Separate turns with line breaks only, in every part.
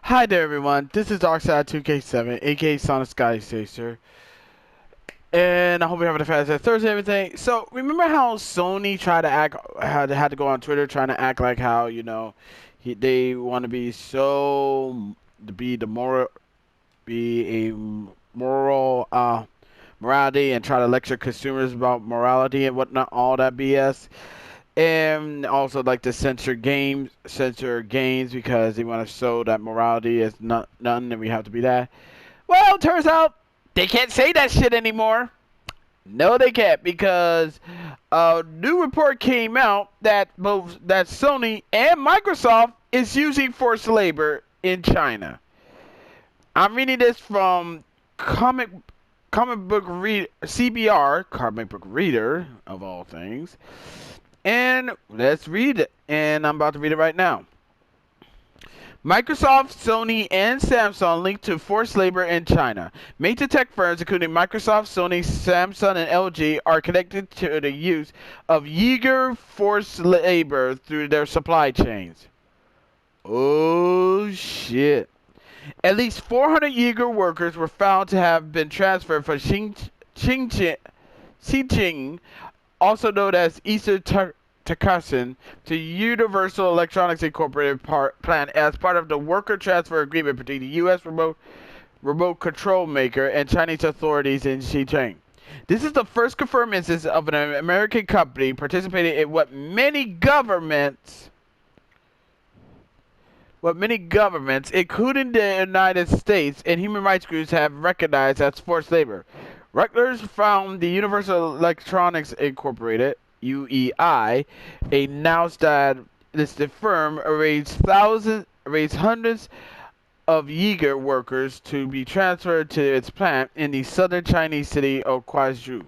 Hi there, everyone. This is Darkside2K7, aka Sonic Sky Chaser, and I hope you're having a fantastic Thursday. And everything. So, remember how Sony tried to act, had to go on Twitter trying to act like how they want to be so to be the moral, be a moral morality, and try to lecture consumers about morality and whatnot, all that BS. And also like to censor games because they want to show that morality is not none, and we have to be that. Well, it turns out they can't say that shit anymore. No, they can't because a new report came out that both that Sony and Microsoft is using forced labor in China. I'm reading this from comic book read CBR, comic book reader of all things. And let's read it. And I'm about to read it right now. Microsoft, Sony, and Samsung linked to forced labor in China. Major tech firms, including Microsoft, Sony, Samsung, and LG, are connected to the use of Uyghur forced labor through their supply chains. Oh, shit. At least 400 Uyghur workers were found to have been transferred from Xinjiang, also known as Eastern Turkestan, to Universal Electronics Incorporated plant as part of the worker transfer agreement between the U.S. remote control maker and Chinese authorities in Xinjiang. This is the first confirmed instance of an American company participating in what many governments, including the United States and human rights groups, have recognized as forced labor. Rutgers found the Universal Electronics Incorporated (UEI), a Nasdaq-listed firm, raised hundreds of Uyghur workers to be transferred to its plant in the southern Chinese city of Guangzhou.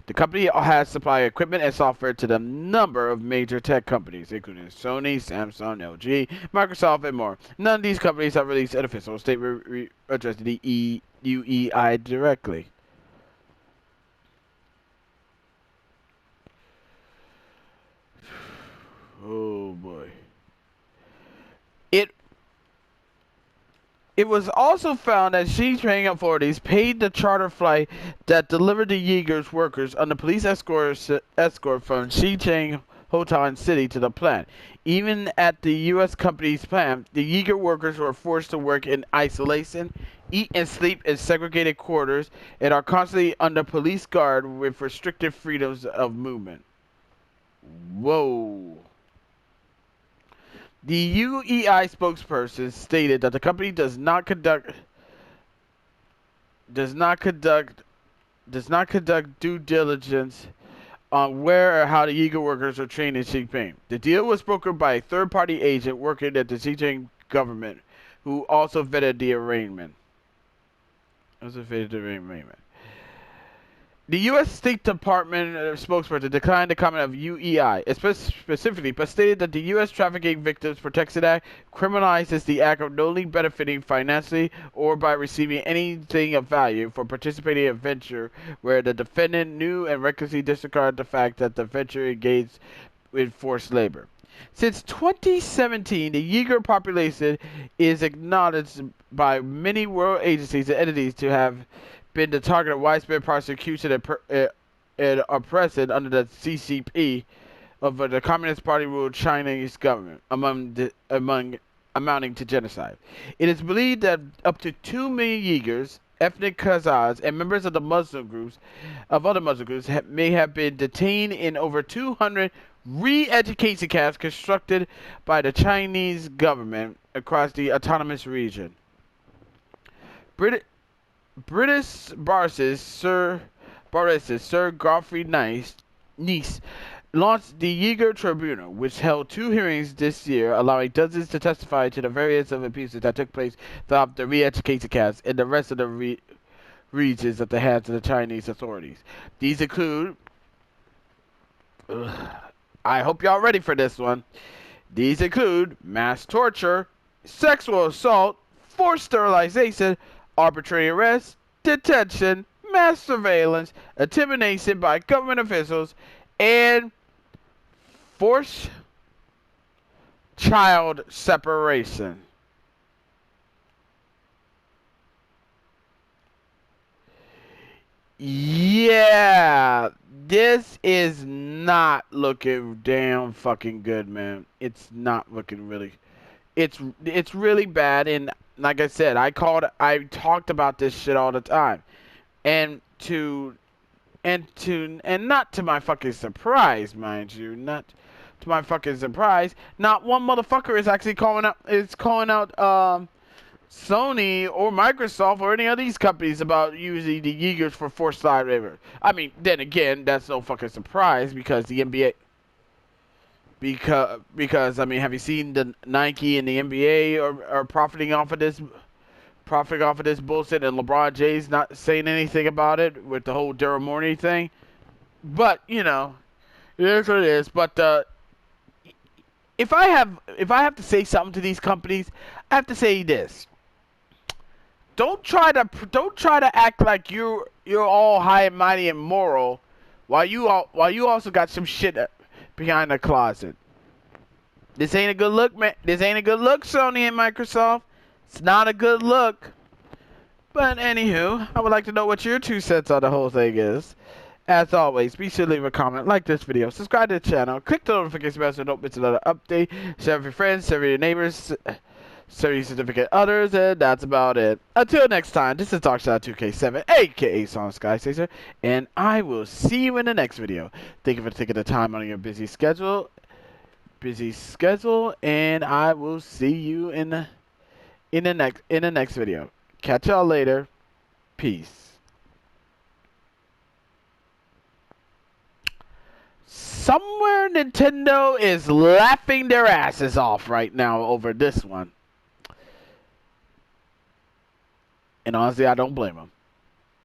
The company has supplied equipment and software to a number of major tech companies, including Sony, Samsung, LG, Microsoft, and more. None of these companies have released an official statement addressing the UEI directly. Oh boy. It It was also found that Xinjiang authorities paid the charter flight that delivered the Uyghur workers on the police escort from Xinjiang Hotan City to the plant. Even at the U.S. company's plant, the Uyghur workers were forced to work in isolation, eat and sleep in segregated quarters, and are constantly under police guard with restricted freedoms of movement. Whoa. The UEI spokesperson stated that the company does not conduct due diligence on where or how the Uyghur workers are trained in Xinjiang. The deal was brokered by a third-party agent working at the Xinjiang government, who also vetted the arrangement. The U.S. State Department spokesperson declined the comment of UEI specifically, but stated that the U.S. Trafficking Victims Protection Act criminalizes the act of knowingly benefiting financially or by receiving anything of value for participating in a venture where the defendant knew and recklessly disregarded the fact that the venture engaged in forced labor. Since 2017, the Uyghur population is acknowledged by many world agencies and entities to have been the target of widespread persecution and oppression under the CCP of the Communist Party-ruled Chinese government, amounting to genocide. It is believed that up to 2 million Uyghurs, ethnic Kazakhs, and members of other Muslim groups, may have been detained in over 200 re-education camps constructed by the Chinese government across the autonomous region. British barrister Sir Godfrey Nice launched the Uyghur Tribunal, which held 2 hearings this year, allowing dozens to testify to the various of abuses that took place throughout the re-education camps and the rest of the regions at the hands of the Chinese authorities. These include, I hope y'all ready for this one. These include mass torture, sexual assault, forced sterilization, arbitrary arrest, detention, mass surveillance, intimidation by government officials, and forced child separation. Yeah, this is not looking damn fucking good, man. It's not looking really. It's really bad, and like I said, I talked about this shit all the time, and not to my fucking surprise, mind you, not to my fucking surprise, not one motherfucker is actually calling out Sony or Microsoft or any of these companies about using the Yeagers for forced slide labor. I mean, then again, that's no fucking surprise because the NBA. Because I mean, have you seen the Nike and the NBA are profiting off of this bullshit, and LeBron James not saying anything about it with the whole Daryl Morey thing? But you know, it is what it is. But if I have to say something to these companies, I have to say this: don't try to act like you're all high and mighty and moral, while you also got some shit behind the closet. This ain't a good look, man. This ain't a good look, Sony and Microsoft. It's not a good look. But anywho, I would like to know what your 2 cents on the whole thing is. As always, be sure to leave a comment, like this video, subscribe to the channel, click the notification bell so don't miss another update, share with your friends, share with your neighbors, share your significant others, and that's about it. Until next time, this is Darkshot2K7, aka Sonic Sky Chaser, and I will see you in the next video. Thank you for taking the time on your busy schedule, and I will see you in the next video. Catch y'all later. Peace. Somewhere Nintendo is laughing their asses off right now over this one. And honestly, I don't blame them.